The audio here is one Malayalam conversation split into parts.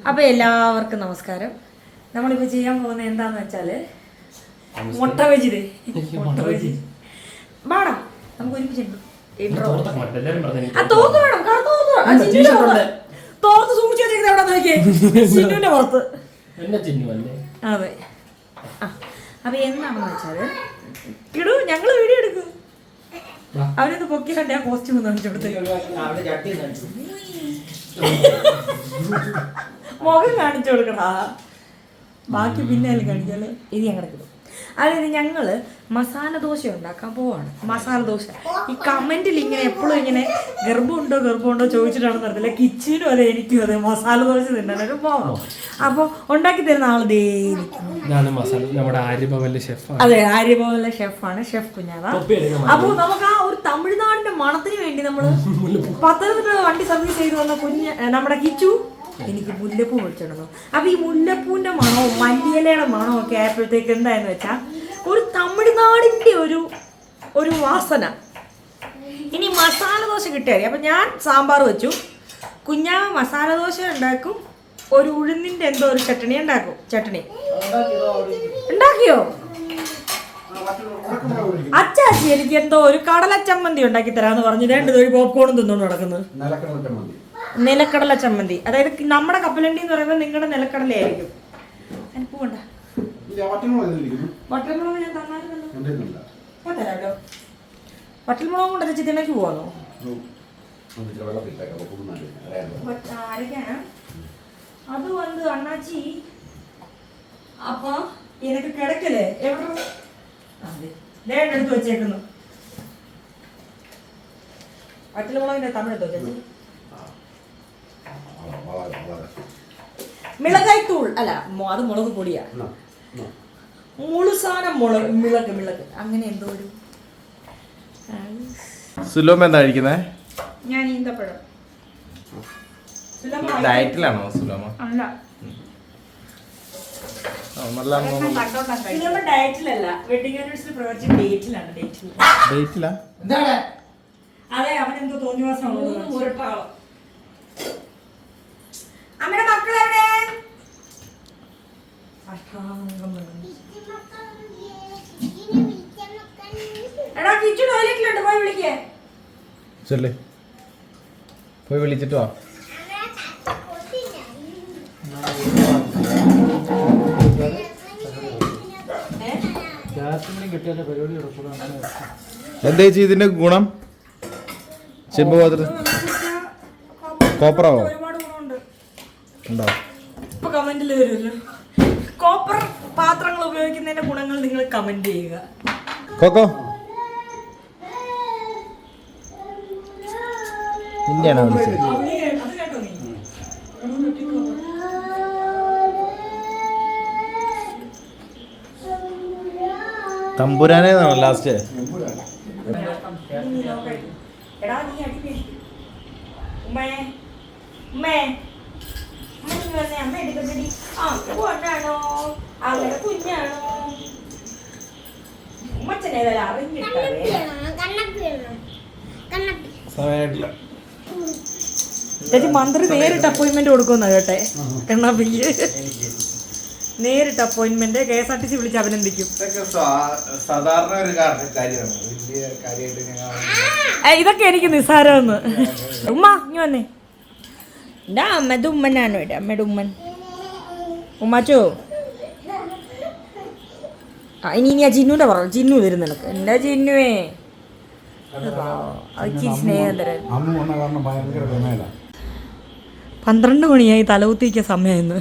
അപ്പോൾ എല്ലാവർക്കും നമസ്കാരം. നമ്മളിപ്പോൾ ചെയ്യാൻ പോകുന്നത് എന്താണെന്ന് വെച്ചാൽ മുട്ട ബജി. വേണം നമുക്ക് ഒരുമിച്ച് ഇൻട്രോ തോന്നു വേണം. തോർത്ത് സൂക്ഷിച്ചു വെച്ചിരിക്കുന്നത് എവിടെ നോക്കിയേ, ചിന്നുവിന്റെ പുറത്ത്. അതെ. അപ്പൊ എന്താണെന്ന് വെച്ചാല് ഇടൂ, ഞങ്ങള് വീഡിയോ എടുക്കും. അവരൊന്ന് പൊക്കി കണ്ട ആ കോസ്റ്റ്യൂം കാണിച്ചു കൊടുത്ത് മുഖം കാണിച്ചു കൊടുക്കടാ. ബാക്കി പിന്നെ കാണിക്കാല്. ഇത് ഞങ്ങളുടെ കിട്ടും. അതായത് ഞങ്ങള് മസാല ദോശ ഉണ്ടാക്കാൻ പോവാണ്. മസാല ദോശ ഈ കമന്റിൽ ഇങ്ങനെ എപ്പോഴും ഇങ്ങനെ ഗർഭമുണ്ടോ ചോദിച്ചിട്ടാണെന്ന് അറിയില്ല. കിച്ചനും അതെ എനിക്കും അതെ മസാല ദോശ തിന്നാനൊക്കെ പോകണം. അപ്പൊ ഉണ്ടാക്കി തരുന്ന ആള് ദേ അതെ, ആര്യഭവനിലെ ഷെഫാണ്, ഷെഫ് കുഞ്ഞാത. അപ്പൊ നമുക്ക് ആ ഒരു തമിഴ്നാടിന്റെ മണത്തിന് വേണ്ടി നമ്മള് പത്തനംതിട്ട വണ്ടി സർവീസ് ചെയ്ത് വന്ന നമ്മുടെ കിച്ചു എനിക്ക് മുല്ലപ്പൂ മേടിച്ചിടുന്നു. അപ്പൊ ഈ മുല്ലപ്പൂവിന്റെ മണവും മല്ലിയിലയുടെ മണവും ഒക്കെ ആയപ്പോഴത്തേക്ക് എന്തായെന്ന് വെച്ചാൽ ഒരു തമിഴ്നാടിന്റെ ഒരു വാസന. ഇനി മസാല ദോശ കിട്ടിയാൽ അപ്പൊ ഞാൻ സാമ്പാർ വെച്ചു, കുഞ്ഞാവ് മസാല ദോശ ഉണ്ടാക്കും, ഒരു ഉഴുന്നിന്റെ എന്തോ ഒരു ചട്ടണി ഉണ്ടാക്കും. ചട്ടണി ഉണ്ടാക്കിയോ അച്ചാച്ചി? എനിക്ക് എന്തോ ഒരു കടല ചമ്മന്തി ഉണ്ടാക്കി തരാന്ന് പറഞ്ഞു. രണ്ടു ഒരു പോപ്കോണും തിന്നോണ്ട് നടക്കുന്നത്. നിലക്കടല ചമ്മന്തി, അതായത് നമ്മുടെ കപ്പലണ്ടി എന്ന് പറയുമ്പോൾ നിങ്ങളുടെ നിലക്കടലയായിരിക്കും. എനിക്ക് വേണ്ട വട്ടൽമുളക് ഞാൻ തന്നാലോ. വട്ടൽമുളകും കൊണ്ട് വെച്ച് തിന്നക്ക് പോവാന്നോ? അത് വന്ന് അണ്ണാച്ചി അപ്പൊ എനിക്ക് കിടക്കല്ലേ എവിടെ എടുത്ത് വെച്ചേക്കുന്നു. വട്ടൽമുളകിന്റെ തമിഴെടുത്ത് വെച്ചു. മിളകായി തൂൾ അല്ല, അത് മുളക് പൊടിയാ. മുളുസാനം മിളക് അങ്ങനെ എന്തോ ഒരു. സുലോമ എന്താ കഴിക്കുന്നേ? ഞാൻ ഈന്തപ്പഴം. ഡയറ്റിലാണോ സുലോമ? അല്ല, ഡയറ്റിലല്ല, വെഡിങ് ആനിവേഴ്സറി പ്രവർത്തി ഡേറ്റിലാണ്. ഡേറ്റിലാ? അതെ, അവനെന്തോ തോന്നിവാസമാണ്. അമ്മയുടെ മക്കളെവിടെ? എടാ കിച്ചു ടോയ്ലറ്റിലുണ്ട്, പോയി വിളിക്കേ. പോയി വിളിച്ചിട്ട് വാ. എന്താ ചേച്ചി ഇതിന്റെ ഗുണം? ചെമ്പ് പാത്രം കോപ്പറാവോ? ഉണ്ടോ? ഇപ്പൊ കമന്റിൽ വരുമല്ലോ, കോപ്പർ പാത്രങ്ങൾ ഉപയോഗിക്കുന്നതിന്റെ ഗുണങ്ങൾ നിങ്ങൾ കമന്റ് ചെയ്യുക. കോക്കോ നിന്റെയാണോ വിളിച്ചത്? തമ്പുരാനേതാണോ ലാസ്റ്റ്? കുഞ്ഞാണോ ഉമ്മച്ചനേതായാലും അറിഞ്ഞിട്ടേ ചേച്ചി മന്ത്രി നേരിട്ട് അപ്പോയിന്റ്മെന്റ് കൊടുക്കുന്ന കേട്ടെ. കണ്ണാപ്പിക്ക് നേരിട്ട് അപ്പോയിന്റ്മെന്റ് KSRTC വിളിച്ച് അഭിനന്ദിക്കും. ഇതൊക്കെ എനിക്ക് നിസ്സാരമെന്ന്. ഉമ്മ ഇനി വന്നേ. എൻ്റെ അമ്മയുടെ ഉമ്മനാണ് ഇവിടെ, അമ്മയുടെ ഉമ്മൻ. ഉമ്മാച്ചോ ഇനി ആ ചിന്നുവിൻ്റെ പറഞ്ഞു. ചിന്നു വരും നിനക്ക്. എൻ്റെ ചിന്നുവേ അത് സ്നേഹം തരാൻ. 12 മണിയായി, തലകുത്തിക്ക സമയം ഇന്ന്.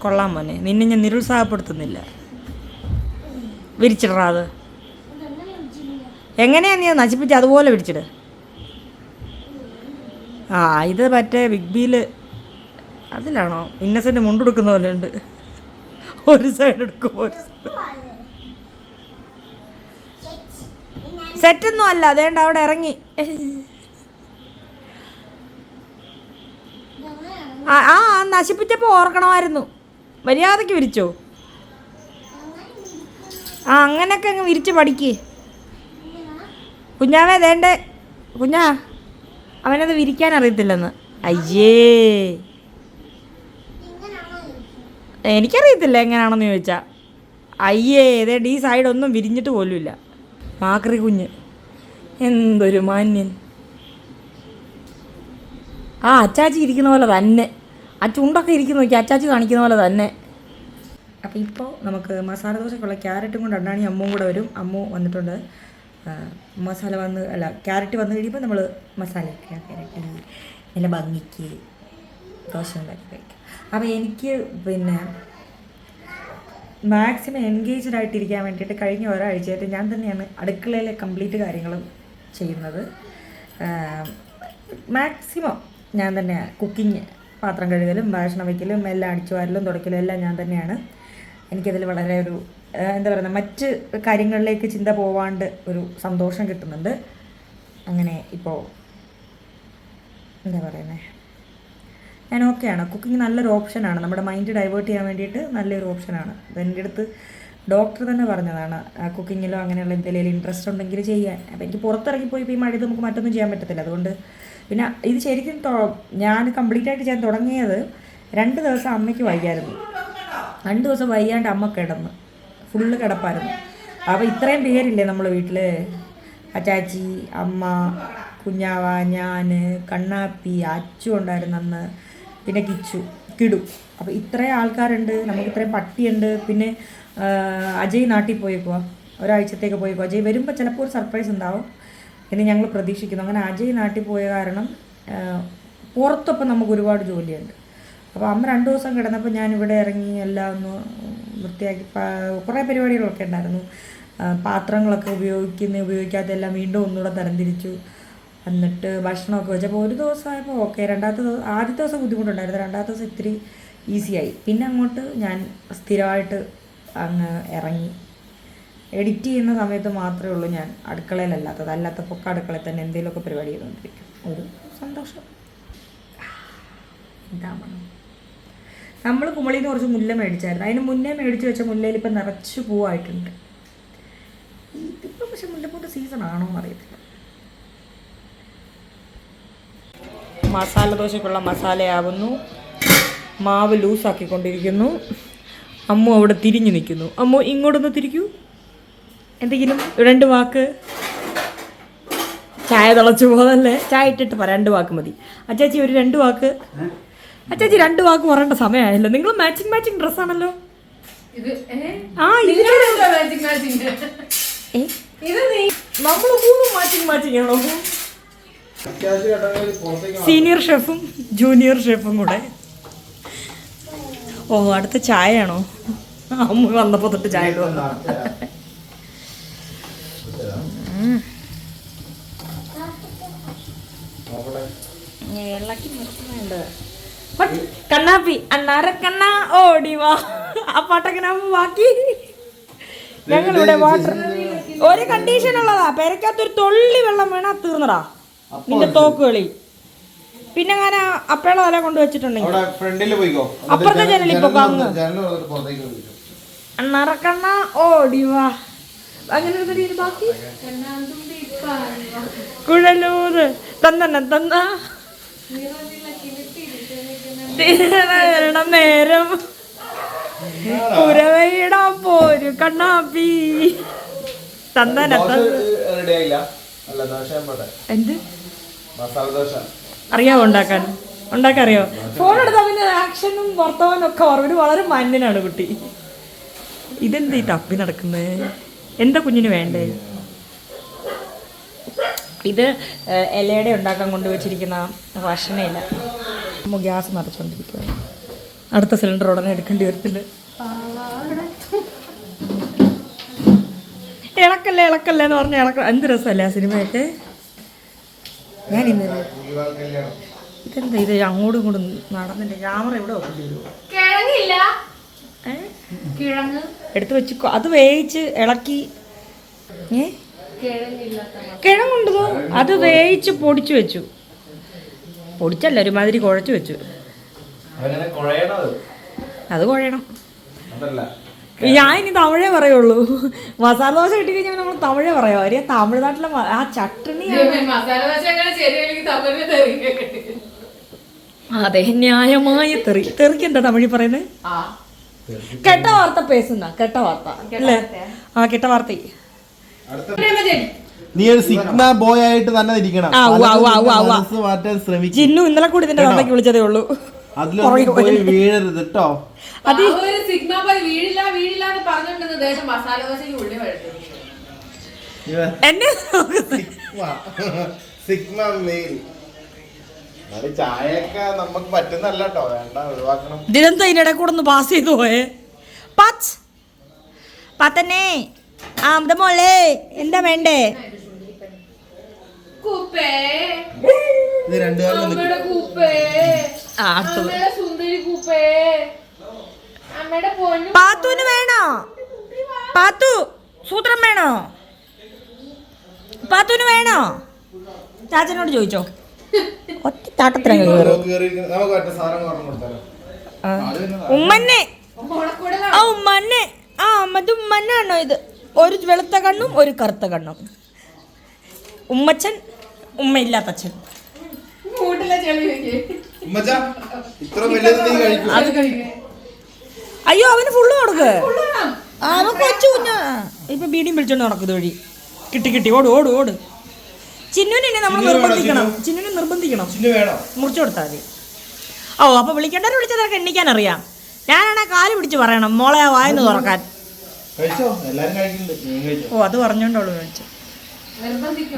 കൊള്ളാൻ മോനെ, നിന്നെ ഞാൻ നിരുത്സാഹപ്പെടുത്തുന്നില്ല. വിരിച്ചിടറാ അത്. എങ്ങനെയാ നീ നശിപ്പിച്ച് അതുപോലെ വിരിച്ചിട്. ഇത് മറ്റേ ബിഗ് ബിയിൽ അതിലാണോ ഇന്നസെന്റ് മുണ്ടെടുക്കുന്ന പോലെ ഉണ്ട്. ഒരു സൈഡ് എടുക്കും, ഒരു സെറ്റൊന്നും അല്ല. അതേണ്ട അവിടെ ഇറങ്ങി. നശിപ്പിച്ചപ്പോൾ ഓർക്കണമായിരുന്നു. മര്യാദയ്ക്ക് വിരിച്ചോ. അങ്ങനെയൊക്കെ അങ്ങ് വിരിച്ച് പഠിക്ക് കുഞ്ഞാവേ. വേണ്ടേ കുഞ്ഞാ, അവനത് വിരിക്കാൻ അറിയത്തില്ലെന്ന്. അയ്യേ, എനിക്കറിയത്തില്ല എങ്ങനെയാണെന്ന് ചോദിച്ചാൽ. അയ്യേ, ഏതേണ്ട ഈ സൈഡൊന്നും വിരിഞ്ഞിട്ട് പോലുമില്ല. മാക്രി കുഞ്ഞ് എന്തൊരു മാന്യൻ. ആ അച്ചാച്ചി ഇരിക്കുന്ന പോലെ തന്നെ, ആ ചുണ്ടൊക്കെ ഇരിക്കുന്ന നോക്കി അച്ചാച്ചി കാണിക്കുന്ന പോലെ തന്നെ. അപ്പോൾ ഇപ്പോൾ നമുക്ക് മസാല ദോശക്കുള്ള ക്യാരറ്റും കൊണ്ട് അണ്ണാണി അമ്മും കൂടെ വരും. അമ്മു വന്നിട്ടുണ്ട്. മസാല ക്യാരറ്റ് വന്നു കഴിയുമ്പോൾ നമ്മൾ മസാലയൊക്കെ ക്യാരറ്റ് നല്ല ഭംഗിക്ക് ദോശ ഉണ്ടാക്കി കഴിക്കും. അപ്പോൾ എനിക്ക് പിന്നെ മാക്സിമം എൻഗേജ്ഡ് ആയിട്ടിരിക്കാൻ വേണ്ടിയിട്ട് കഴിഞ്ഞ ഒരാഴ്ചയായിട്ട് ഞാൻ തന്നെയാണ് അടുക്കളയിലെ കംപ്ലീറ്റ് കാര്യങ്ങളും ചെയ്യുന്നത്. മാക്സിമം ഞാൻ തന്നെയാണ് കുക്കിങ്, പാത്രം കഴുകലും ഭക്ഷണം വയ്ക്കലും എല്ലാം അടിച്ചു വാരലും തുടയ്ക്കലും എല്ലാം ഞാൻ തന്നെയാണ്. എനിക്കതിൽ വളരെ ഒരു എന്താ പറയുക, മറ്റ് കാര്യങ്ങളിലേക്ക് ചിന്ത പോവാണ്ട് ഒരു സന്തോഷം കിട്ടുന്നുണ്ട്. അങ്ങനെ ഇപ്പോൾ എന്താ പറയുന്നത്, ഞാൻ ഓക്കെയാണ്. കുക്കിംഗ് നല്ലൊരു ഓപ്ഷനാണ്, നമ്മുടെ മൈൻഡ് ഡൈവേർട്ട് ചെയ്യാൻ വേണ്ടിയിട്ട് നല്ലൊരു ഓപ്ഷനാണ്. എൻ്റെ അടുത്ത് ഡോക്ടർ തന്നെ പറഞ്ഞതാണ് കുക്കിങ്ങിലോ അങ്ങനെയുള്ള എന്തെങ്കിലും ഇൻട്രസ്റ്റ് ഉണ്ടെങ്കിൽ ചെയ്യാൻ. അപ്പോൾ എനിക്ക് പുറത്തിറങ്ങിപ്പോയി ഇപ്പോൾ ഈ മഴയത്ത് നമുക്ക് മറ്റൊന്നും ചെയ്യാൻ പറ്റത്തില്ല. അതുകൊണ്ട് പിന്നെ ഇത് ശരിക്കും ഞാൻ കംപ്ലീറ്റ് ആയിട്ട് ചെയ്യാൻ തുടങ്ങിയത് 2 ദിവസം അമ്മയ്ക്ക് വയ്യായിരുന്നു. 2 ദിവസം വയ്യാണ്ട് അമ്മ കിടന്ന് ഫുള്ള് കിടപ്പായിരുന്നു. അപ്പോൾ ഇത്രയും പേരില്ലേ നമ്മൾ വീട്ടിൽ, അച്ചാച്ചി, അമ്മ, കുഞ്ഞാവ, ഞാൻ, കണ്ണാപ്പി, അച്ചു ഉണ്ടായിരുന്നു അന്ന്, പിന്നെ കിടു. അപ്പോൾ ഇത്രയും ആൾക്കാരുണ്ട്, നമുക്ക് ഇത്രയും പട്ടിയുണ്ട്. പിന്നെ അജയ് നാട്ടിൽ പോയേക്കുക, ഒരാഴ്ചത്തേക്ക് പോയേക്കുക. അജയ് വരുമ്പോൾ ചിലപ്പോൾ ഒരു സർപ്രൈസ് ഉണ്ടാവും എന്ന് ഞങ്ങൾ പ്രതീക്ഷിക്കുന്നു. അങ്ങനെ അജയ് നാട്ടിൽ പോയ കാരണം പുറത്തൊപ്പം നമുക്ക് ഒരുപാട് ജോലിയുണ്ട്. അപ്പോൾ അമ്മ 2 ദിവസം കിടന്നപ്പോൾ ഞാനിവിടെ ഇറങ്ങി എല്ലാം ഒന്ന് വൃത്തിയാക്കി. കുറേ പരിപാടികളൊക്കെ ഉണ്ടായിരുന്നു. പാത്രങ്ങളൊക്കെ ഉപയോഗിക്കാത്തെല്ലാം വീണ്ടും ഒന്നുകൂടെ തരംതിരിച്ചു. എന്നിട്ട് ഭക്ഷണമൊക്കെ വെച്ചപ്പോൾ ഒരു ദിവസമായപ്പോൾ ഓക്കെ. ആദ്യത്തെ ദിവസം ബുദ്ധിമുട്ടുണ്ടായിരുന്നു, 2ാമത്തെ ദിവസം ഇത്തിരി ഈസിയായി. പിന്നെ അങ്ങോട്ട് ഞാൻ സ്ഥിരമായിട്ട് അങ്ങ് ഇറങ്ങി. എഡിറ്റ് ചെയ്യുന്ന സമയത്ത് മാത്രമേ ഉള്ളൂ ഞാൻ അല്ലാത്തപ്പോൾ അടുക്കളയിൽ തന്നെ എന്തെങ്കിലുമൊക്കെ പരിപാടി ചെയ്തുകൊണ്ടിരിക്കും. ഒരു സന്തോഷം. എന്താ നമ്മൾ കുമളിയിൽ നിന്ന് കുറച്ച് മുല്ല മേടിച്ചായിരുന്നു. അതിന് മുന്നേ മേടിച്ച് വെച്ച മുല്ലയിൽ ഇപ്പം നിറച്ച് പൂവായിട്ടുണ്ട്. ഇതിപ്പോൾ പക്ഷെ മുല്ലപ്പൂൻ്റെ സീസണാണോ എന്നറിയത്തില്ല. മസാല ദോശയ്ക്കുള്ള മസാലയാവുന്നു. മാവ് ലൂസാക്കിക്കൊണ്ടിരിക്കുന്നു. അമ്മു അവിടെ തിരിഞ്ഞു നിൽക്കുന്നു. അമ്മു ഇങ്ങോട്ടൊന്ന് തിരിക്കൂ. എന്തെങ്കിലും 2 വാക്ക്. ചായ തിളച്ചു പോകല്ലേ, ചായ ഇട്ടിട്ട് പറ. 2 വാക്ക് മതി. അച്ചാച്ചി ഒരു 2 വാക്ക്. അച്ചാച്ചി 2 വാക്ക് പറയേണ്ട സമയമായല്ലോ. നിങ്ങൾ മാച്ചിങ് ഡ്രസ്സാണല്ലോ. നമ്മൾ മാച്ചിങ് ആണോ? സീനിയർ ഷെഫും ജൂനിയർ ഷെഫും കൂടെ. ഓ, അടുത്ത ചായയാണോ? അമ്മ വന്നപ്പോൾ തൊട്ട് ചായ വന്നു. കണ്ണാപ്പി അണ്ണാരക്കണ്ണ ഓടിവാ. ആ പാട്ടൊക്കെ ബാക്കി ഞങ്ങളിവിടെ വാട്ടർ ഒരു കണ്ടീഷൻ ഉള്ളതാ. പെരക്കകത്തൊരു തുള്ളി വെള്ളം വേണ തീർന്നടാ നിന്റെ തോക്കുകളി. പിന്നെ ഞാൻ അപ്പേള തല കൊണ്ട് വെച്ചിട്ടുണ്ടെങ്കിൽ അപ്പുറത്തെ ജനലിപ്പോ അണ്ണാറക്കണ്ണ ഓടിവാ. അങ്ങനെ ബാക്കി കുഴലൂര് തന്ന നേരം പുരവയിടാൻ പോരു കണ്ണാപ്പി തന്നന. എന്ത് അറിയാവോ ഉണ്ടാക്കാൻ അറിയാവോ? ഫോൺ എടുത്താൽ പിന്നെ ആക്ഷനും വർത്തമാനും ഒക്കെ ഓർമ്മ. വളരെ മാന്യനാണ് കുട്ടി. ഇതെന്താ ഈ തപ്പി നടക്കുന്നത്? എന്താ കുഞ്ഞിന് വേണ്ടേ? ഇത് ഇലയുടെ ഉണ്ടാക്കാൻ കൊണ്ടുവച്ചിരിക്കുന്ന ഭക്ഷണമില്ല. ഗ്യാസ് നിറച്ചുകൊണ്ടിരിക്കുക. അടുത്ത സിലിണ്ടർ ഉടനെ എടുക്കേണ്ടി വരത്തില്ല. ഇളക്കല്ലേ എന്ന് പറഞ്ഞ എന്ത് രസമല്ലേ ആ സിനിമയൊക്കെ. ഞാനിന്ന് ഇതെന്താ ഇത് അങ്ങോട്ടും ഇങ്ങോട്ടും നടന്നില്ല. ക്യാമറ എവിടെ വെക്കേണ്ടി വരുമോ? എടുത്ത് വെച്ച് അത് വേവിച്ച് ഇളക്കി. കിഴങ്ങുണ്ടോ? അത് വേവിച്ച് പൊടിച്ചു വെച്ചു. പൊടിച്ചല്ല, ഒരുമാതിരി കുഴച്ചു വെച്ചു. അത് കുഴയണം. ഞാൻ ഇനി തമിഴേ പറയുള്ളൂ. മസാല ദോശ കിട്ടി കഴിഞ്ഞാൽ നമ്മൾ തമിഴേ പറയാം. അവര് തമിഴ്നാട്ടിലെ ആ ചട്ടണി. അതെ, ന്യായമായ തെറി. തെറിക്ക് എന്താ തമിഴിൽ പറയുന്നത്? കെട്ട വാർത്ത പേസുന്ന. കെട്ട വാർത്ത അല്ലേ? ആ, കെട്ട വാർത്ത. നീ ഒരു സിഗ്മ ബോയ് ആയിട്ട് തന്നെ ഇരിക്കണം. മാറ്റാൻ ശ്രമിക്കും. ജിന്നു ഇന്നലെ കൂടി ഇതിന്റെ തന്തയ്ക്ക് വിളിച്ചതേ ഉള്ളൂ. അതിലൊന്നും പോയി വീഴരുത് കേട്ടോ. എന്നെ സിഗ്മ മെയിൽ ചായയൊക്കെ നമുക്ക് പറ്റുന്നല്ല കേട്ടോ. വേണ്ട, ഒഴിവാക്കണം. ഇതിനെന്താ ഇതിനിടെ കൂടെ ഒന്ന് പാസ് ചെയ്തു പോയേ? പത്തന്നെ മോളെ എന്താ വേണ്ടേ? ഇത് രണ്ടുകാലം പാത്തുവിന് വേണോ? പാത്തു സൂത്രം വേണോ? പാത്തുവിന് വേണോ? ചാച്ചനോട് ചോദിച്ചോ. ഒറ്റ ചാട്ടത്തിനെ ഉമ്മന്നെ. ആ ഉമ്മന്നെ. ആ അത് ഉമ്മന്നാണോ ഇത്? ഒരു വെളുത്ത കണ്ണും ഒരു കറുത്ത കണ്ണും. ഉമ്മച്ചൻ, ഉമ്മയില്ലാത്തച്ഛൻ. അയ്യോ, അവന് ഫുള്ള് കൊടുക്ക്. അവൻ കൊച്ചു കുഞ്ഞാ. ഇപ്പൊ ബീഡിയും വിളിച്ചോണ്ട് നടക്കുന്നത് വഴി. കിട്ടി ഓട് ഓട് ഓട്. ചിന്നുവിനെ നമ്മൾ നിർബന്ധിക്കണം. ചിന്നുവിനെ നിർബന്ധിക്കണം. മുറിച്ചു കൊടുത്താൽ മതി. ഓ, അപ്പൊ വിളിക്കേണ്ടവരെ വിളിച്ചതൊക്കെ എണ്ണിക്കാൻ അറിയാം. ഞാനാണെ കാല് പിടിച്ച് പറയണം മോളെ ആ വായന്ന് തുറക്കാൻ. ഓ, അത് പറഞ്ഞോണ്ടോളൂ മേടിച്ചു.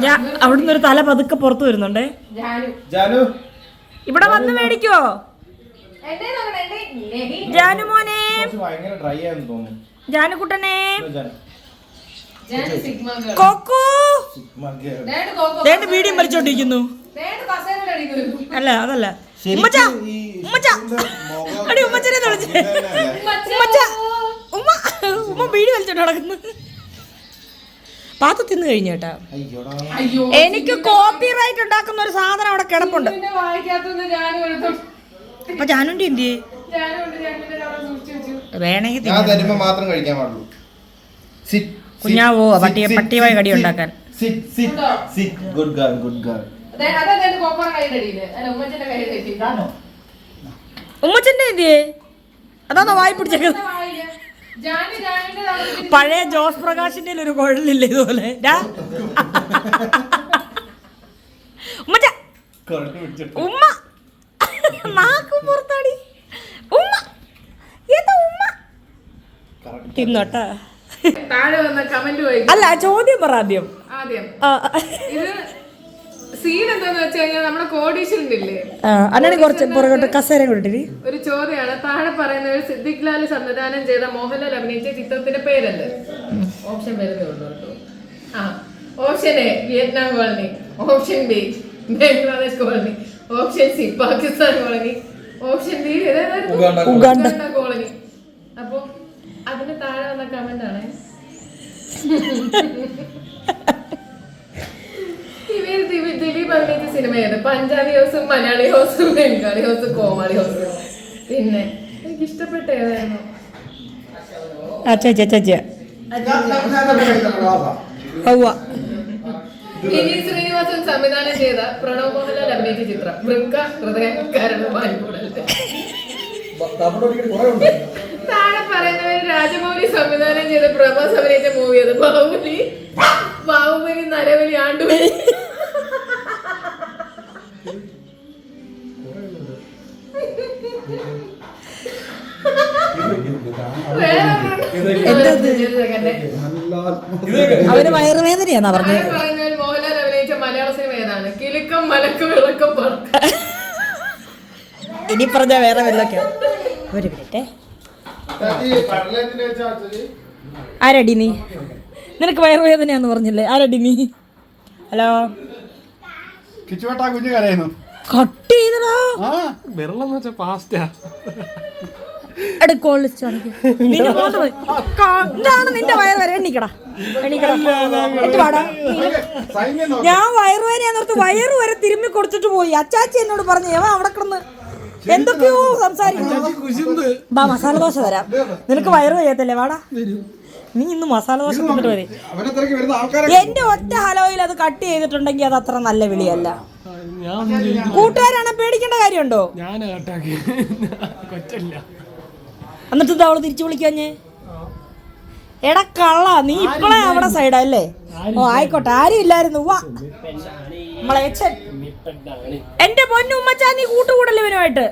ഞാൻ അവിടുന്ന് ഒരു തല പതുക്കെ പുറത്തു വരുന്നുണ്ടേ. ഇവിടെ വന്ന് മേടിക്കോ ജാനു മോനെ? ജാനുക്കുട്ടനെ കൊക്കു വീഡിയോ വലിച്ചോണ്ടിരിക്കുന്നു. അല്ല അതല്ല ഉമ്മച്ച അടി ഉമ്മച്ചനെ വിളിച്ചേ. ഉമ്മ വീഡിയോ വലിച്ചോണ്ട് നടക്കുന്നു. പാത്തു തിന്നു കഴിഞ്ഞു കേട്ടാ. എനിക്ക് കോപ്പി റൈറ്റ് ഉണ്ടാക്കുന്ന ഒരു സാധനം അവിടെ കിടപ്പുണ്ട്. അപ്പൊ ജാനുന്റെ എന്ത് വേണമെങ്കിൽ മാത്രം കഴിക്കാൻ പാടുള്ളൂ. കുഞ്ഞാവോ പട്ടിയായ കടി ഉണ്ടാക്കാൻ. ഉമ്മച്ചന്റെ എന്തിയേ? അതാണോ വായി പിടിച്ചേക്കുന്നത്? പഴയ ജോസ് പ്രകാശിന്റെ ഒരു കുഴലില്ലേ ഇതുപോലെ? ഉമ്മച്ച ഉമ്മ നാക്കും പുറത്താടി. ഉമ്മ എന്താ ഉമ്മ തിന്നോട്ടാ. അല്ല, ചോദ്യം പറ ആദ്യം. ഇത് സീൻ എന്താന്ന് വെച്ച് കഴിഞ്ഞാൽ നമ്മുടെ കോടീശ്വരനില്ലേ, അന്നാണ് കുറച്ച് പുറകോട്ട് കസേര കൊടുത്തിട്ട് ഒരു ചോദ്യമാണ്. താഴെ പറയുന്നവർ സിദ്ദിഖ് ലാൽ സംവിധാനം ചെയ്ത മോഹൻലാൽ അഭിനയിച്ച ചിത്രത്തിന്റെ പേരെന്ത്? ഓപ്ഷൻ വരുന്നേ ഉള്ളൂ കേട്ടോ. Option A Vietnam colony, option B Bangladesh colony, option C Pakistan colony, option D Uganda colony. അപ്പൊ അതിന് താഴെ വന്ന കമന്റ് ആണ് ദിലീപ് അഭിനയിച്ച സിനിമ ഏത്? പഞ്ചാബി ഹൗസും മലയാളി ഹൗസും ബംഗാളി ഹൗസും കോമാളി ഹൗസും. പിന്നെ എനിക്ക് ഇഷ്ടപ്പെട്ട ഏതായിരുന്നു? വിനീത് ശ്രീനിവാസൻ സംവിധാനം ചെയ്ത പ്രണവ് മോഹൻലാൽ അഭിനയിച്ച ചിത്രം വൃക്ക, ഹൃദയം, കരൾ, വായ്പൂടൽ. താഴെ പറയുന്നവർ രാജമൗലി സംവിധാനം ചെയ്ത പ്രഭാസ് അഭിനയിച്ച മൂവി അത്? ബാഹുബലി, നരബലി, ആണ്ടുബലി. അവന് വയറുവേദനയാന്നാ പറഞ്ഞത്. മോഹൻലാൽ അഭിനയിച്ച മലയാള സിനിമ ഏതാണ്? കിലുക്കം, മലക്കം, വിളക്കം, പറക്കം. ഇനി പറഞ്ഞ വേറെ വല്ലൊക്കെ. ഒരു മിനിറ്റ്. ആരടി നീ? നിനക്ക് വയറുവേദനയാന്ന് പറഞ്ഞില്ലേ? ആരടി നീ? ഹലോ, കുഞ്ഞു കരയുന്നു. കട്ട് ചെയ്തടാ. വെള്ളം വെച്ചാ പാസ്റ്റാ ഇതാണ് നിന്റെ വയറുവേദന. എണ്ണിക്കടാ ഞാൻ വയറുവേദനയാന്നോർത്ത് വയറ് വരെ തിരുമ്മി കൊടുത്തിട്ട് പോയി. അച്ചാച്ചി എന്നോട് പറഞ്ഞു അവിടെ കിടന്ന് എന്തൊക്കെയോ സംസാരിക്കുന്നു. ബാ മസാല ദോശ തരാം. നിനക്ക് വയറ് വയ്യത്തല്ലേ? വാടാ, നീ ഇന്ന് മസാല ദോശ തിന്നിട്ട് വരെ. എന്റെ ഒറ്റ ഹലോയിൽ അത് കട്ട് ചെയ്തിട്ടുണ്ടെങ്കിൽ അത് അത്ര നല്ല വിളിയല്ല. കൂട്ടുകാരാണ്, പേടിക്കേണ്ട കാര്യമുണ്ടോ? എന്നിട്ട് അവള് തിരിച്ചു വിളിക്കാഞ്ഞേ? എടാ കള്ള, നീ ഇപ്പളെ അവിടെ സൈഡാ അല്ലേ? ഓ ആയിക്കോട്ടെ, ആരും ഇല്ലായിരുന്നു. എന്റെ പൊന്നു ഉമ്മച്ചാ, നീ കൂട്ടുകൂടല്ലേ ഇവനുമായിട്ട്?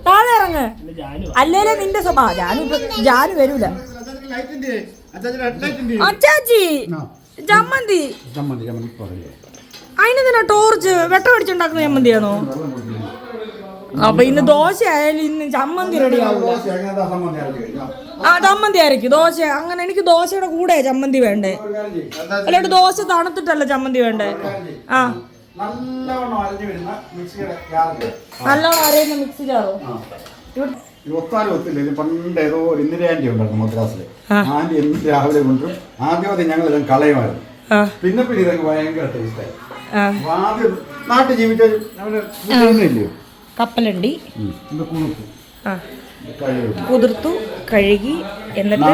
താഴെ ഇറങ്ങ്. അല്ലേലേ നിന്റെ ജാനു വരൂല. അച്ചാച്ചി ചമ്മന്തി, അതിനെന്തിനാ ടോർച്ച് വെട്ടം അടിച്ചുണ്ടാക്കുന്ന ചമ്മന്തിയാണോ? അപ്പൊ ഇന്ന് ദോശ ആയാലും ഇന്ന് ചമ്മന്തി റെഡി ആവൂല. ആ ചമ്മന്തി ആയിരിക്കും ദോശ. അങ്ങനെ എനിക്ക് ദോശയുടെ കൂടെ ചമ്മന്തി വേണ്ടേ? അല്ലാണ്ട് ദോശ തണുത്തിട്ടല്ല ചമ്മന്തി വേണ്ടേ? ആ നല്ലോണം അരയുന്ന മിക്സി ജാറോ? പണ്ട് ഏതോ ഇന്ദിരാ ആന്റി ഉണ്ടായിരുന്നു മദ്രാസില്. ആന്റി എന്നും രാവിലെ കൊണ്ടും ആദ്യം ഞങ്ങൾ ഇതും കളയുമായിരുന്നു. പിന്നെ ഇതൊക്കെ ഭയങ്കര ടേസ്റ്റായി. ആദ്യം നാട്ടിൽ ജീവിച്ചില്ലയോ കപ്പലണ്ടി കുതിർത്തു കഴുകി എന്നിട്ട്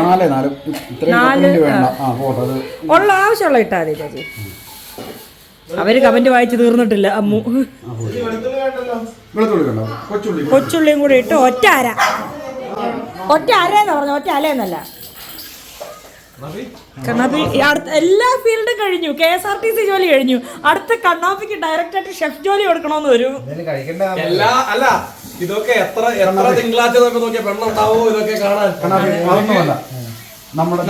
ഉള്ള ആവശ്യമുള്ള ഇട്ടാ മതി ചേച്ചി. അവര് കമന്റ് വായിച്ച് തീർന്നിട്ടില്ല അമ്മു. കൊച്ചുള്ളിയും കൂടെ ഇട്ട് ഒറ്റ അരയെന്ന് പറഞ്ഞു, ഒറ്റ അലയെന്നല്ല. കണ്ണാപ്പി അടുത്ത എല്ലാ ഫീൽഡും കഴിഞ്ഞു. KSRTC ജോലി കഴിഞ്ഞു. അടുത്ത കണ്ണാപ്പിക്ക് ഡയറക്റ്റായിട്ട് ഷെഫ് ജോലി കൊടുക്കണമെന്ന് വരും. അല്ല ഇതൊക്കെ എത്ര തിങ്കളാഴ്ച നോക്കിയ പെണ്ണുണ്ടാവോ ഇതൊക്കെ കാണാൻ?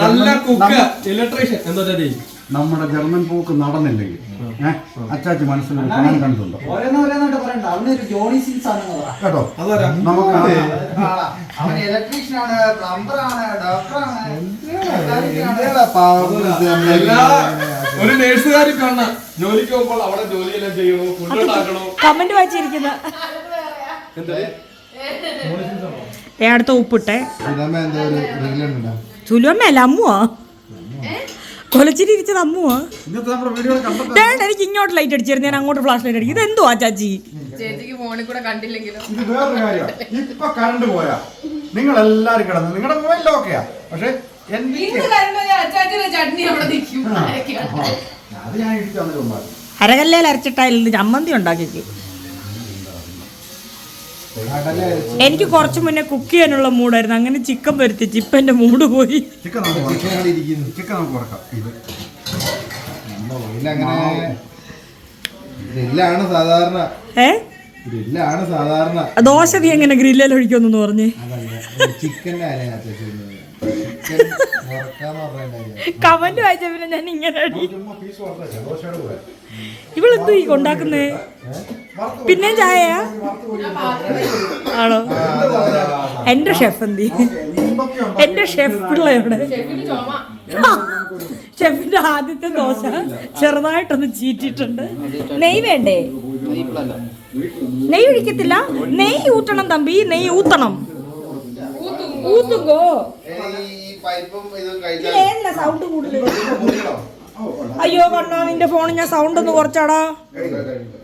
നല്ല കുക്ക്, ഇലക്ട്രീഷ്യൻ. എന്താ നമ്മുടെ ജർമ്മൻ പോക്ക് നടന്നില്ലെങ്കിൽ അച്ചാച്ചി മനസ്സിലൊരു പ്ലാൻ കണ്ടുണ്ടോ? കേട്ടോ, നമുക്ക് ഒരു നേഴ്സുകാരി കാണാം ജോലിക്ക് പോകുമ്പോൾ അവിടെ ജോലിയെല്ലാം ചെയ്യണോ, ഫുഡ് ഉണ്ടാക്കണോ. കമന്റ് വായിച്ചിരിക്കുന്ന അടുത്ത ഉപ്പിട്ടെ സുലുവമ്മല്ല അമ്മുവാ കൊലച്ചിരി ഇരിച്ചത് അമ്മുവാ. എനിക്ക് ഇങ്ങോട്ട് ലൈറ്റ് അടിച്ചിരുന്നു, ഞാൻ അങ്ങോട്ട് ഫ്ലാഷ് ലൈറ്റ് അടിക്കും. ഇത് എന്തുവാ ചാച്ചി? ചേച്ചിക്ക് ഫോണിൽ കൂടെ കണ്ടില്ലെങ്കിലും ഇത് വേറൊരു കാര്യമാണ്. ഇപ്പൊ കറണ്ട് പോയാ നിങ്ങൾ എല്ലാരും കിടന്നു, നിങ്ങളുടെ മൊബൈലിൽ ഓക്കെയാ. പക്ഷെ അത് ഞാൻ ഇടിച്ചു തന്നിട്ടുണ്ടാകും. അരകല്ലേൽ അരച്ചിട്ടായിരുന്നു ചമ്മന്തി ഉണ്ടാക്കിക്ക്. എനിക്ക് കുറച്ച് മുന്നേ കുക്ക് ചെയ്യാനുള്ള മൂടായിരുന്നു. അങ്ങനെ ചിക്കൻ വരുത്തിച്ച് ഇപ്പൊ എന്റെ മൂഡ് പോയി. ചിക്കൻ നമുക്ക് കുറക്കാം. സാധാരണ ദോശ നീ എങ്ങനെ ഗ്രില്ലിൽ ഒഴിക്കുമെന്നു പറഞ്ഞേ? കമന്റ് വായിച്ച പിന്നെ ഞാൻ ഇങ്ങനെ ഇവളെന്തോ ഈ ഉണ്ടാക്കുന്നേ? പിന്നെ ചായ ആണോ? എന്റെ ഷെഫ് എന്തി? എന്റെ ഷെഫ് പിള്ളയുടെ ഷെഫിന്റെ ആദ്യത്തെ ദോശ ചെറുതായിട്ടൊന്ന് ചീറ്റിട്ടുണ്ട്. നെയ്യ് വേണ്ടേ? നെയ്യ് ഒഴിക്കത്തില്ല. നെയ്യ് ഊറ്റണം തമ്പി, നെയ്യ് ഊത്തണം. ഊത്തുകോ? സൗണ്ട് കൂടുതൽ. അയ്യോ കണ്ണാ, നിന്റെ ഫോണിൽ ഞാൻ സൗണ്ട് ഒന്ന് കുറച്ചാടാ.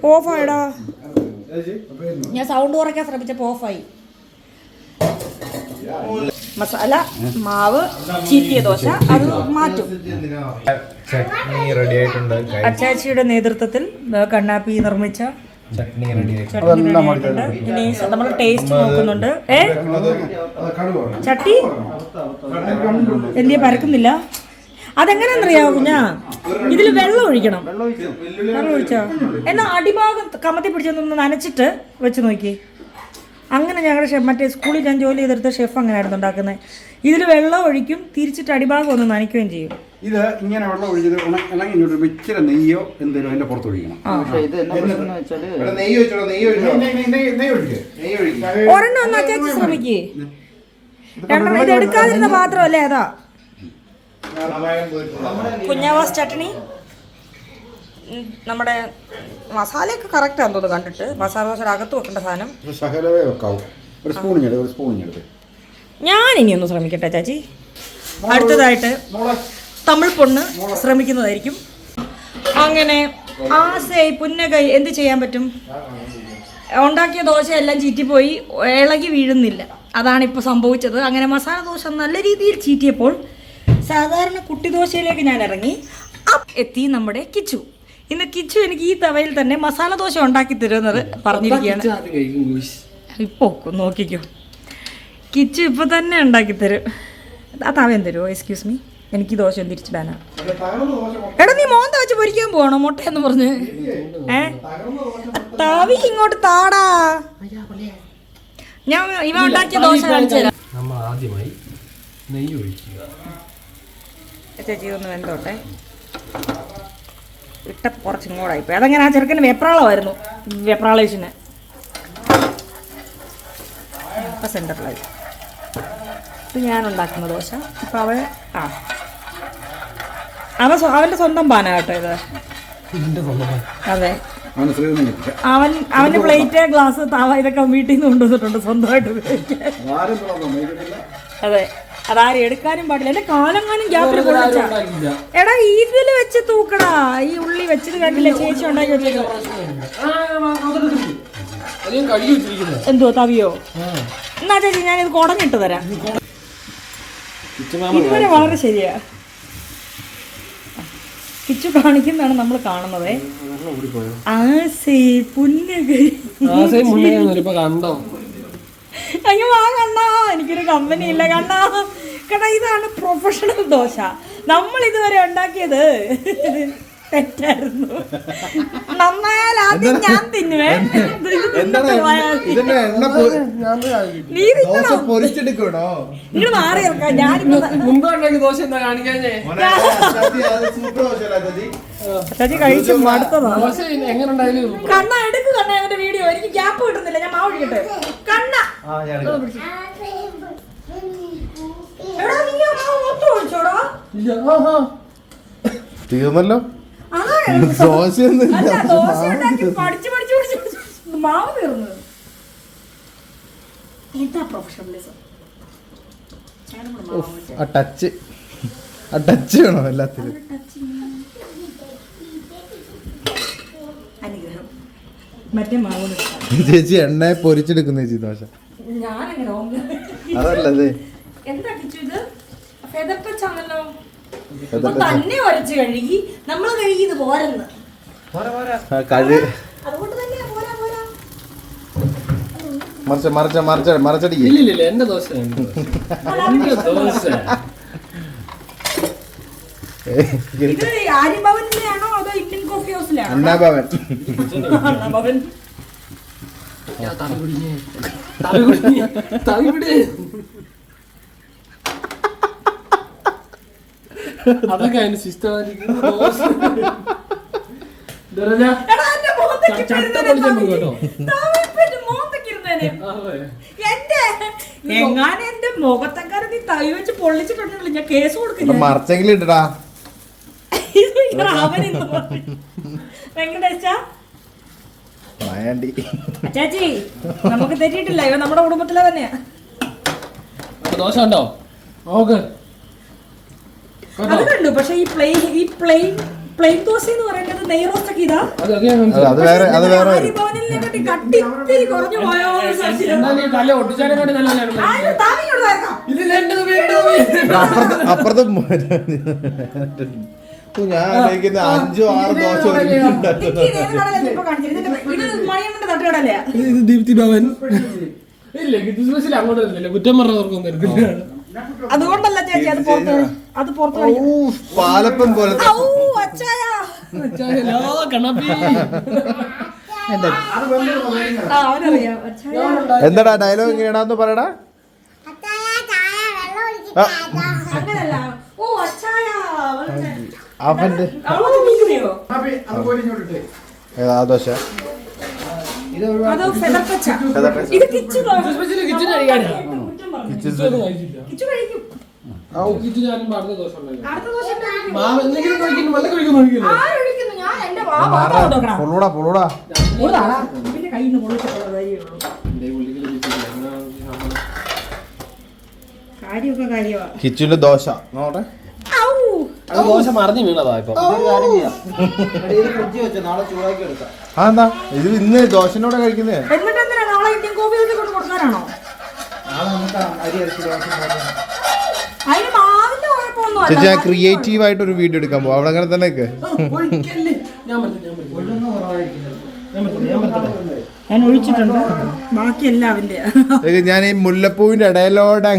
ഓഫായിടാ. ഞാൻ സൗണ്ട് കുറയ്ക്കാൻ ശ്രമിച്ചപ്പോ ഓഫായി. മസാല മാവ് ചീറ്റിയ ദോശ അത് മാറ്റും. ചട്നി റെഡി ആയിട്ടുണ്ട്. അച്ചാച്ചിയുടെ നേതൃത്വത്തിൽ കണ്ണാപ്പി നിർമ്മിച്ച ചട്നി ഇനി നമ്മൾ ടേസ്റ്റ് നോക്കുന്നുണ്ട്. ചട്ടി എന്തിയാ പരക്കുന്നില്ല? അതെങ്ങനെയാണെന്നറിയാവോ കുഞ്ഞാ? ഇതിൽ വെള്ളം ഒഴിക്കണം. വെള്ളം ഒഴിച്ചോ? എന്നാ അടിഭാഗം കമത്തി പിടിച്ചൊന്ന് നനച്ചിട്ട് വെച്ച് നോക്കി. അങ്ങനെ ഞങ്ങളുടെ മറ്റേ സ്കൂളിൽ ഞാൻ ജോലി ചെയ്തെടുത്ത ഷെഫ് അങ്ങനെയായിരുന്നു ഉണ്ടാക്കുന്നത്. ഇതിൽ വെള്ളം ഒഴിക്കും, തിരിച്ചിട്ട് അടിഭാഗം ഒന്ന് നനയ്ക്കുകയും ചെയ്യും. ഇത് ഇങ്ങനെ വെള്ളം ഒഴിച്ചത് ഇളങ്ങി ഇച്ചിരി നെയ്യോ എന്തെങ്കിലും അതിന്റെ പുറത്ത് ഒഴിക്കണം. ഒരെണ്ണം ഒന്ന് അച്ചാച്ചി ശ്രമിക്കേ. രണ്ടെണ്ണം ഇത് എടുക്കാതിരുന്ന പാത്രമല്ലേ അതാ. കുഞ്ഞാവാസ് ചട്നി നമ്മുടെ മസാലയൊക്കെ കറക്റ്റാന്ന് തോന്നുന്നു കണ്ടിട്ട്. മസാല ദോശ അകത്ത് വെക്കേണ്ട സാധനം ശകലവേ വെക്കാവും. ഒരു സ്പൂൺ ഞാൻ ഇനി ഒന്ന് ശ്രമിക്കട്ടെ ചാച്ചി. അടുത്തതായിട്ട് തമിഴ് പൊണ്ണ് ശ്രമിക്കുന്നതായിരിക്കും. അങ്ങനെ ആസൈ പുന്നകൈ എന്ത് ചെയ്യാൻ പറ്റും? ഉണ്ടാക്കിയ ദോശ എല്ലാം ചീറ്റിപ്പോയി, ഇളകി വീഴുന്നില്ല. അതാണ് ഇപ്പോൾ സംഭവിച്ചത്. അങ്ങനെ മസാല ദോശ നല്ല രീതിയിൽ ചീറ്റിയപ്പോൾ സാധാരണ കുട്ടി ദോശയിലേക്ക് ഞാൻ ഇറങ്ങി. എത്തി നമ്മുടെ കിച്ചു. ഇന്ന് കിച്ചു എനിക്ക് ഈ തവയിൽ തന്നെ മസാല ദോശ ഉണ്ടാക്കി തരുമെന്നത് പറഞ്ഞിരിക്കുകയാണ്. ഇപ്പോൾ നോക്കിക്കോ, കിച്ചു ഇപ്പോൾ തന്നെ ഉണ്ടാക്കി തരും. ആ തവയും തരുമോ? എക്സ്ക്യൂസ് മീ, എനിക്ക് ദോശ ഒന്ന് തിരിച്ചിടാനാ. എടാ നീ മോന്ത വെച്ച് പൊരിക്കാൻ പോകണോ മുട്ടയെന്ന് പറഞ്ഞ്? തവി ഇങ്ങോട്ട് താടാ. ഞാൻ ഇവ ഉണ്ടാക്കിയ ദോശ കാണിച്ചു തരാം. നമ്മൾ ആദ്യമായി നെയ്യ് ഒഴിക്കുക. ചേച്ചി ഇതൊന്ന് വെന്തോട്ടെ. ഇട്ട കുറച്ചും കൂടെ ആയിപ്പോയി. അതങ്ങനെ ആ ചെറുക്കന് വെപ്രാളമായിരുന്നു, വെപ്രാളേഷന്. ഇപ്പം സെൻറ്ററിലായി. ഇത് ഞാൻ ഉണ്ടാക്കുന്ന ദോശ. അപ്പം അവൻ്റെ സ്വന്തം പാന കേട്ടോ ഇത്. അതെ, അവൻ്റെ പ്ലേറ്റ്, ഗ്ലാസ്, താവ ഇതൊക്കെ വീട്ടിൽ നിന്ന് കൊണ്ടുവന്നിട്ടുണ്ട് സ്വന്തമായിട്ട് ഉപയോഗിക്കാൻ. അതെ, അതാരും എടുക്കാനും പാടില്ല. എന്റെ കാലങ്ങാനും ഗ്യാപ്പിൽ കൊള്ളിച്ച. എടാ ഇതിൽ വെച്ച് തൂക്കടാ. ഈ ഉള്ളി വെച്ചത് കണ്ടില്ല ചേച്ചി ഉണ്ടാക്കി വെച്ചത്. എന്തോ തവിയോ? എന്നാ ചേച്ചി ഞാനിത് കുടഞ്ഞിട്ട് തരാം. ഇതുവരെ വളരെ ശരിയാ. കിച്ചു കാണിക്കുന്നതാണ് നമ്മൾ കാണുന്നത്. അയ്യോ വാ കണ്ണാ, എനിക്കൊരു കമ്പനി ഇല്ല കണ്ണാ. കണ്ണാ ഇതാണ് പ്രൊഫഷണൽ ദോശ. നമ്മൾ ഇതുവരെ ഉണ്ടാക്കിയത് തെറ്റായിരുന്നു. നന്നായാൽ ആദ്യം ഞാൻ തിന്നുവേ. ഇങ്ങോട്ട് മാറി ഇറക്കാം. ഞാനിപ്പോ കഴിച്ചു മടുത്തതാ. കണ്ണ എടുക്ക് കണ്ണ എന്റെ വീഡിയോ. എനിക്ക് ഗ്യാപ്പ് കിട്ടുന്നില്ല. ഞാൻ മാവ് ഒഴിക്കട്ടെ. കണ്ണ തീർന്നല്ലോ. മാവ് തീർന്നു. എന്താ പ്രൊഫഷണലിസം? ആ ടച്ച് വേണോ എല്ലാത്തിലും? അനുഗ്രഹം. മറ്റേ മാവ് ചേച്ചി എണ്ണയെ പൊരിച്ചെടുക്കുന്ന ചേച്ചി ദോശ. ഞാനങ്ങനെ അതല്ലേ എന്താ കിച്ചു ഇത്? ഫെദപ്പച്ചാണല്ലോ. തന്നെ ഉരച്ച് കഴുകി നമ്മൾ കഴുകിയത് പോരെന്ന്. അതുകൊണ്ട് തന്നെ മറിച്ചടിക്കില്ല. എന്റെ ദോശ ഇത് ആര്യഭവനിലാണോ അതോ ഇന്ത്യൻ കോഫി ഹൗസിലാണോ? അണ്ണാഭവൻ. അതൊക്കെ അതിന് സിസ്റ്റമാറ്റിക് എങ്ങാനും എന്റെ മുഖത്തെക്കാരെ നീ തൈ വെച്ച് പൊള്ളിച്ചിട്ടുണ്ടല്ലോ ഞാൻ കേസ് കൊടുക്കില്ല. മറച്ചെങ്കിലും ഇട്ടടാ. ചേച്ചി നമുക്ക് തെറ്റിയിട്ടില്ല. ഇവ നമ്മുടെ കുടുംബത്തിലെ തന്നെയാ. ദോശ ഉണ്ടോ? ഓക്കെ, അത് കണ്ടു. പക്ഷെ ഈ പ്ലെയിൻ ദോശ എന്ന് പറയുന്നത് നെയ് റോസ്റ്റ് ഒക്കെ ഇതാ. കട്ടിത്തിരി കുറഞ്ഞു പോയോ? അപ്പുറത്ത് ഞാൻ 5-6 ദോശ തട്ടുകടല്ലേ? ഇത് ദീപ്തി ഭവൻ. ഇല്ല, അങ്ങോട്ട് കുറ്റം പറഞ്ഞവർക്കൊന്നും തരത്തില്ല. അതുകൊണ്ടല്ല ചേച്ചി അത് പുറത്ത് പാലപ്പം പോലെ. എന്താടാ ഡയലോഗ് ഇങ്ങനെയാണെന്ന് പറയടാ. അവന്റെ ഏതാ ദോശ? കിച്ചുവിന്റെ ദോശ നോട്ടെ. അത് ദോശ മറിഞ്ഞു വീണതാ ഇപ്പൊ. അതെന്താ ഇത് ഇന്ന് ദോശനോടെ കഴിക്കുന്നേ? എന്നിട്ട് എന്തിനാ നാളെ ഇന്ത്യൻ കോഫി കൊണ്ട് കൊടുക്കാനാണോ? അതിന് മാവിന്റെ കുഴപ്പമൊന്നും ചേച്ചി ഞാൻ ക്രിയേറ്റീവ് ആയിട്ട് ഒരു വീഡിയോ എടുക്കാൻ പോകും. അവിടെ അങ്ങനെ തന്നെ ഞാൻ ഒഴിച്ചിട്ടുണ്ട്. ബാക്കിയെല്ലാം അവന്റെ. ഞാൻ ഈ മുല്ലപ്പൂവിന്റെ ഇടയിലോടെ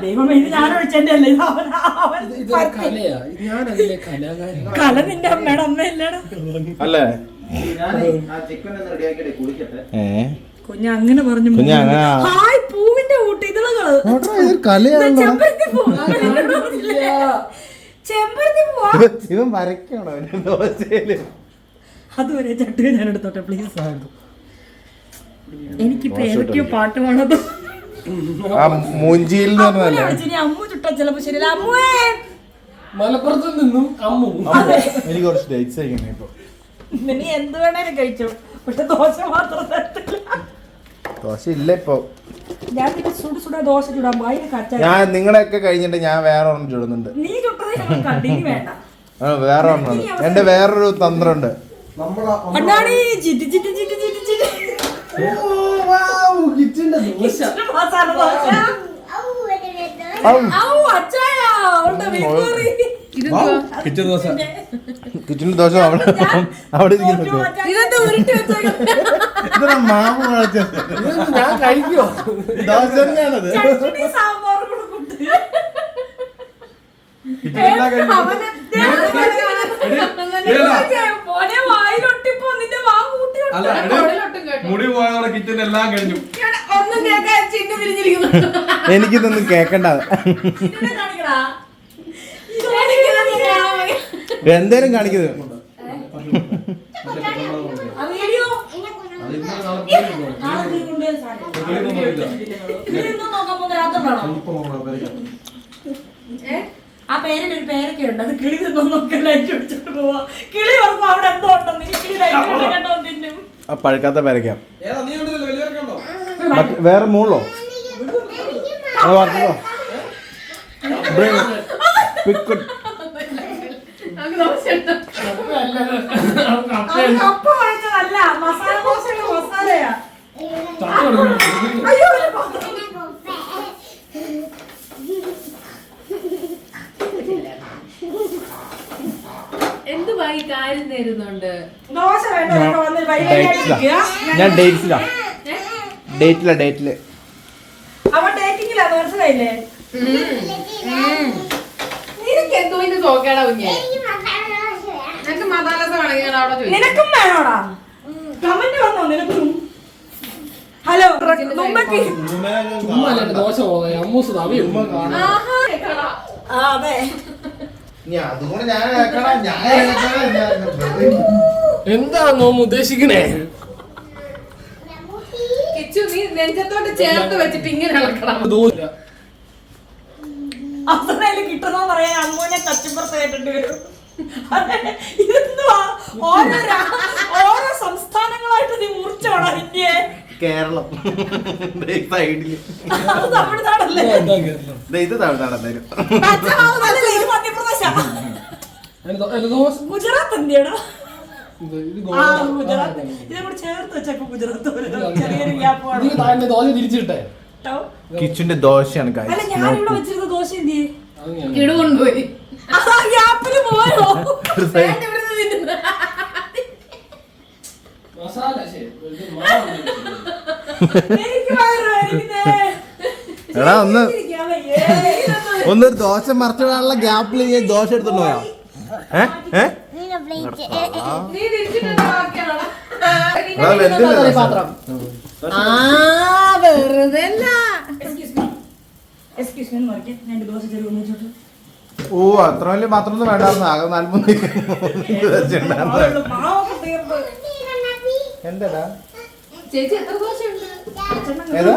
ദൈവമേ, ഇത് ഞാൻ ഒഴിച്ചെന്റെ അല്ലേ? കല നിന്റെ അമ്മയുടെ അമ്മയല്ലേടാ അല്ലേ? കുഞ്ഞ അങ്ങനെ പറഞ്ഞു. ഹായ് പൂവിന്റെ കൂട്ട് ഇതളകള് ചെമ്പരത്തി പൂ. ചെമ്പരത്തി പൂവാ. ഇവൻ വരയ്ക്കണോ ദോശയില്? അതുവരെ ചട്ടുക ഞാൻ എടുത്തോട്ടെ പ്ലീസ്. എനിക്കിപ്പോ ഏതൊക്കെയോ പാട്ട് വേണത്. ആ മൂഞ്ചിയിൽ അമ്മു ചുട്ട ചിലപ്പോ ശരിയല്ല. അമ്മുവേ, മലപ്പുറത്ത് നിന്നും അമ്മു. എനിക്ക് കുറച്ച് ഡേറ്റ്സ് കഴിക്കണം ഇപ്പൊ. നീ എന്ത് വേണേലും കഴിച്ചു, പക്ഷെ ദോശ മാത്രം തരത്തില്ല. ദോശ ഇല്ല ഇപ്പൊ. ഞാൻ പിന്നെ സുട ദോശ ചുടാൻ പോയി. ഞാൻ നിങ്ങളെയൊക്കെ കഴിഞ്ഞിട്ട് ഞാൻ വേറെ ഒരെണ്ണം ചുടുന്നുണ്ട്. നീ ചുട്ടത് ഞങ്ങൾ കണ്ടിന്യൂ വേണ്ട. വേറെ ഒരെണ്ണം എന്റെ വേറൊരു തന്ത്രമുണ്ട്. അണ്ണാടി ചിറ്റി ചിറ്റി ചിറ്റി ചിറ്റി ചിറ്റി മസാല ദോശ. അച്ചായാ കിച്ചൺ ദോശ. കിച്ചണിൽ ദോശ അവിടെ ഇരിക്കുന്നു. മാവ് ഞാൻ കഴിക്കോ? ദോശ തന്നെയാണത്. മുടി പോയതോടെ കിച്ചൺ എല്ലാം കഴിഞ്ഞു. എനിക്കിതൊന്നും കേക്കണ്ട. എന്തേലും കാണിക്കുന്നത്. ആ പേരിൽ ഒരു പേരൊക്കെ ഉണ്ട്. അത് കിളി തിന്നൊക്കെ ലൈറ്റ് അടിച്ചിട്ട് പോവാ. കിളി പറയുമ്പോ അവിടെ എന്തോ ഉണ്ടെന്ന് കിളി ലൈറ്റ് കേട്ടോ തിന്നും. ആ പഴുക്കാത്ത പേരയ്ക്കാം. വേറെ മൂളോ കപ്പ കഴിച്ചതല്ല, മസാല ദോശയുടെ മസാലയാ. എന്തുവാ ഈ കാര്യം നേരുന്നുണ്ട്? ദോശ വേണ്ട. ഞാൻ ഡേറ്റില് അവൻ ഡേറ്റിംഗിലാ, മനസ്സിലായില്ലേ? നിനക്ക് എന്തോ ഇതിന് നോക്കേടാ കുഞ്ഞെ. നിനക്ക് മസാല ദോശ വേണമെങ്കിൽ അവിടെ ചോദിക്കും. നിനക്കും വേണോടാ? കമന്റ് വന്നോ നിനക്കും? ഹലോ ദോശ പോകാൻ അമ്മൂസ് തവിയും. അതെ, എന്താണോ ഉദ്ദേശിക്കണേ? കിച്ചു, നീ നെഞ്ചത്തോട്ട് ചേർത്ത് വെച്ചിട്ട് ഇങ്ങനെ ഇളക്കണം. അവസാനം കിട്ടുന്ന പറയാൻ അമ്മൂനെ കച്ചിപ്പുറത്ത് കേട്ടിട്ട് വരും. ഇതെന്തുവാ ഓരോ സംസ്ഥാനങ്ങളായിട്ട് നീ മുറിച്ചോടാ ഇന്ത്യ. കേരളം സൈഡില് തമിഴ്നാടല്ലേ? ഇത് തമിഴ്നാടല്ലേ? മധ്യപ്രദേശാ, ഗുജറാത്ത് എന്തിയാടാ? ഗുജറാത്ത്. ഇതോട് ചേർത്ത് വെച്ചപ്പോ ഗുജറാത്ത് ചെറിയൊരു ഗ്യാപ്പ്. ദോശ തിരിച്ചിട്ടെ കിച്ചുന്റെ ദോശയാണ്. അല്ല, ഞാനിവിടെ വെച്ചിരുന്ന ദോശ എന്തിയെ? കിടുകൊണ്ടുപോയി. ഗ്യാപ്പില് പോയോ? മസാല എടാ ഒന്ന് ദോശ മറച്ചിടാനുള്ള ഗ്യാപ്പിൽ ഞാൻ ദോശ എടുത്തോണ്ട് പോയാ. ഓ അത്ര വലിയ പാത്രം ഒന്നും വേണ്ടായിരുന്നു. ആകെ 40 എന്താടാ ചേച്ചി എത്ര ദോശ ഉണ്ട്? ഏതാ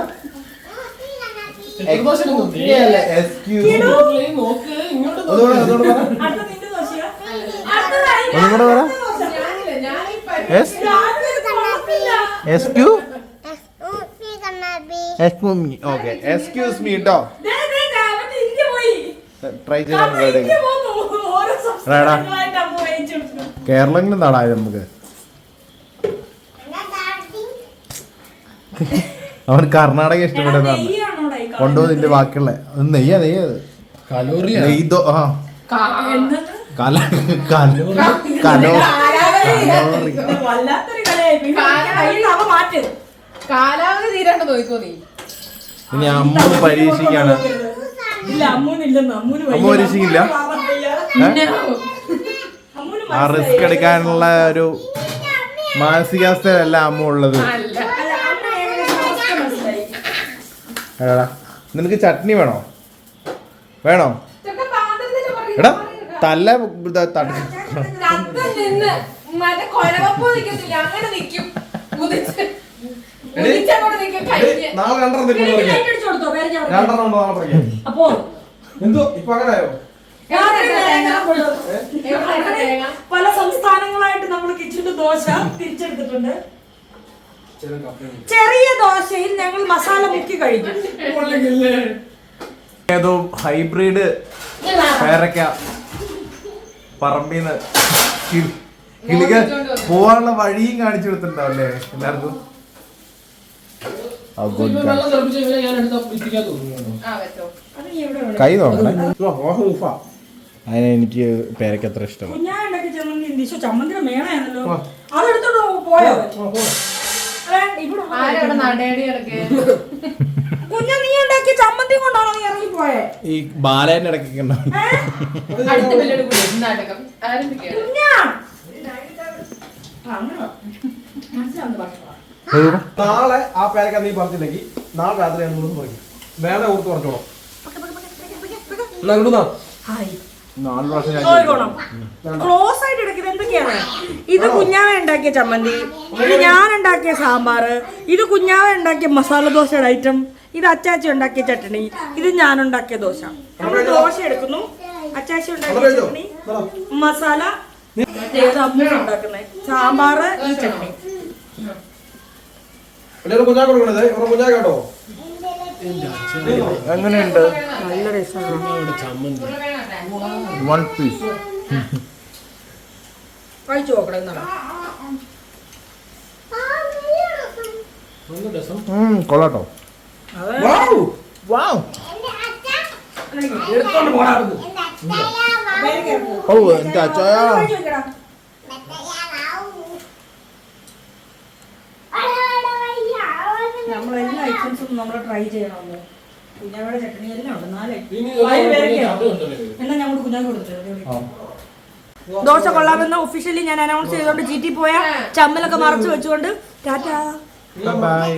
ഒന്നുകൂടെ പറ. ഓക്കെ എക്സ്ക്യൂസ് മീ കേട്ടോ ദേ, അവൻ ഇന്ത്യ പോയി. ട്രൈ അമ്മ ചെയ്ത് ഇന്ത്യ പോന്നു. ഓരോ സംസ്ഥാനങ്ങളായിട്ട് അമ്മ വാങ്ങിച്ചു കൊടുത്തു. കേരളങ്ങളിൽ നടായത് നമുക്ക് അവൻ കർണാടക ഇഷ്ടപ്പെടുന്നതാണ് നെയ്യാണോടാ ഈ കൊണ്ടുപോകും നിന്റെ ബാക്കിയുള്ള നെയ്യാ നെയ്യത് കലോറിയ നെയ്തോ ആ എന്നിട്ട് കല കലോ കലോ കാലാവധി വല്ലാത്തൊരു കളിയായി. കയ്യിൽ അവ മാറ്റ്. കാലാവധി തീരാണ്ട് നോക്കോ നീ. ഇനി അമ്മ പരീക്ഷിക്കാണ് ഇല്ല അമ്മൂനില്ലെന്ന്. അമ്മൂന് അമ്മ പരീക്ഷിക്കില്ല ആ റിസ്ക് എടുക്കാനുള്ള ഒരു മാനസികാവസ്ഥയിലല്ല അമ്മ ഉള്ളത്. അല്ല എടാ നിനക്ക് ചട്നി വേണോ വേണോ ചെക്കൻ പാത്രത്തിന്റെ പുറകിൽ എടാ തല്ല തട്ടി ചത്തൻ നിന്ന് മറ്റേ കൊലവപ്പ് നിൽക്കത്തില്ല അങ്ങനെ നിൽക്കും ഉദിച്ച് ഉദിച്ചങ്ങോട്ട് നിൽക്കും കഴിഞ്ഞ്. നാളെ രണ്ടെണ്ണം നിൽക്കുന്നു എനിക്ക് light അടിച്ച് കൊടുത്തോ? പേര് ഞാൻ പറയാം. രണ്ടെണ്ണം ഉണ്ടോ നാളെ പറയാം അപ്പോ എന്തോ ഇപ്പൊ അങ്ങനെയോ രാത്രി തേങ്ങ കൊണ്ടു. എവിടെ തേങ്ങ? പല സംസ്ഥാനങ്ങളായിട്ട് നമ്മൾ കിച്ചന്റെ ദോശ തിരിച്ചെടുത്തിട്ടുണ്ട്. ചെറിയ ദോശയിൽ ഞങ്ങൾ മസാല മുക്കി കഴിക്കും. ഏതോ ഹൈബ്രിഡ് പേരക്ക പറമ്പിന്ന് കിളിക പോവാനുള്ള വഴിയും കാണിച്ചു കൊടുത്തിട്ടുണ്ടാവല്ലേ എല്ലാവർക്കും. വെള്ളം തിളപ്പിച്ച് ഇവരെ ഞാൻ എടുത്താ പിടിപ്പിക്കാൻ തോന്നുന്നു. ആ വെച്ചോ. അത് നീ എവിടെ വേണം? കൈ നോക്കണേ അതിന് എനിക്ക് പേരക്ക അത്ര ഇഷ്ടമാണ്. കുഞ്ഞാണ്ടാക്കി ചമ്മന്തി എന്തിശോ ചമ്മന്തിയുടെ മേളയാണല്ലോ. അതെടുത്തോണ്ട് പോയോ? ഇവിടെ ആരവിടെ നടേടി കിടക്കേ? കുഞ്ഞ നീ ഉണ്ടാക്കിയ ചമ്മന്തി കൊണ്ടാണോ നീ ഇറങ്ങി പോയേ? ഈ ബാലേന്റെ ഇടയ്ക്കൊക്കെ ഉണ്ടാവും. അടുത്ത ബെല്ലോട് കൂടി നാടകം ആരംഭിക്കുകയാണ്. കുഞ്ഞാ അങ്ങനെ മനസ്സിലാവുന്ന ഭാഷ. നാളെ ആ പേരക്ക നീ പറഞ്ഞില്ലെങ്കിൽ നാളെ രാത്രി ഞാൻ മൂന്ന് പറയും വേറെ ഓർത്ത് പറഞ്ഞോളാം എന്നാ കൊണ്ടുവന്നാ ഹായ് 4 പ്രാവശ്യം ഞാൻ നോക്കണം. ക്ലോസ് ആയിട്ട് എടുക്കുന്നത് എന്തൊക്കെയാണ്? ഇത് കുഞ്ഞാവ ഉണ്ടാക്കിയ ചമ്മന്തി, ഇത് ഞാൻ ഉണ്ടാക്കിയ സാമ്പാർ, ഇത് കുഞ്ഞാവ ഉണ്ടാക്കിയ മസാല ദോശയുടെ ഐറ്റം, ഇത് അച്ചാച്ചി ഉണ്ടാക്കിയ ചട്നി, ഇത് ഞാൻ ഉണ്ടാക്കിയ ദോശ. നമ്മൾ ദോശ എടുക്കുന്നു, അച്ചാച്ചി ഉണ്ടാക്കിയ ചട്നി, മസാല ഉണ്ടാക്കുന്നത്, സാമ്പാർ, ഈ ചട്നി. എല്ലാവരും കുഞ്ഞാ കൊടുക്കണത് ഇവിടെ കുഞ്ഞാ കേട്ടോ എങ്ങനെയുണ്ട്? നല്ല രസമാണ്. ചമ്മന്തി 1 പീസ് കഴിച്ചു നോക്കണം എന്നാണ്. നല്ല രസം. കൊള്ളാട്ടോ. എടുത്തോണ്ട് പോടാറുണ്ട് ഓ എന്റെ അച്ചായ നമ്മളെല്ലാ ഐറ്റംസും നമ്മൾ ട്രൈ ചെയ്യണമെന്ന്. കുഞ്ഞാവയുടെ ചട്നി എല്ലാം ഉണ്ട്. 4 ഇനി എന്നാ ഞാൻ കുഞ്ഞാവ് കൊടുത്തത്. ദോശ കൊള്ളാമെന്ന് ഒഫീഷ്യലി ഞാൻ അനൗൺസ് ചെയ്തുകൊണ്ട് ചീറ്റി പോയ ചമ്മലൊക്കെ മറച്ചു വെച്ചുകൊണ്ട് ടാറ്റാ. ബൈ.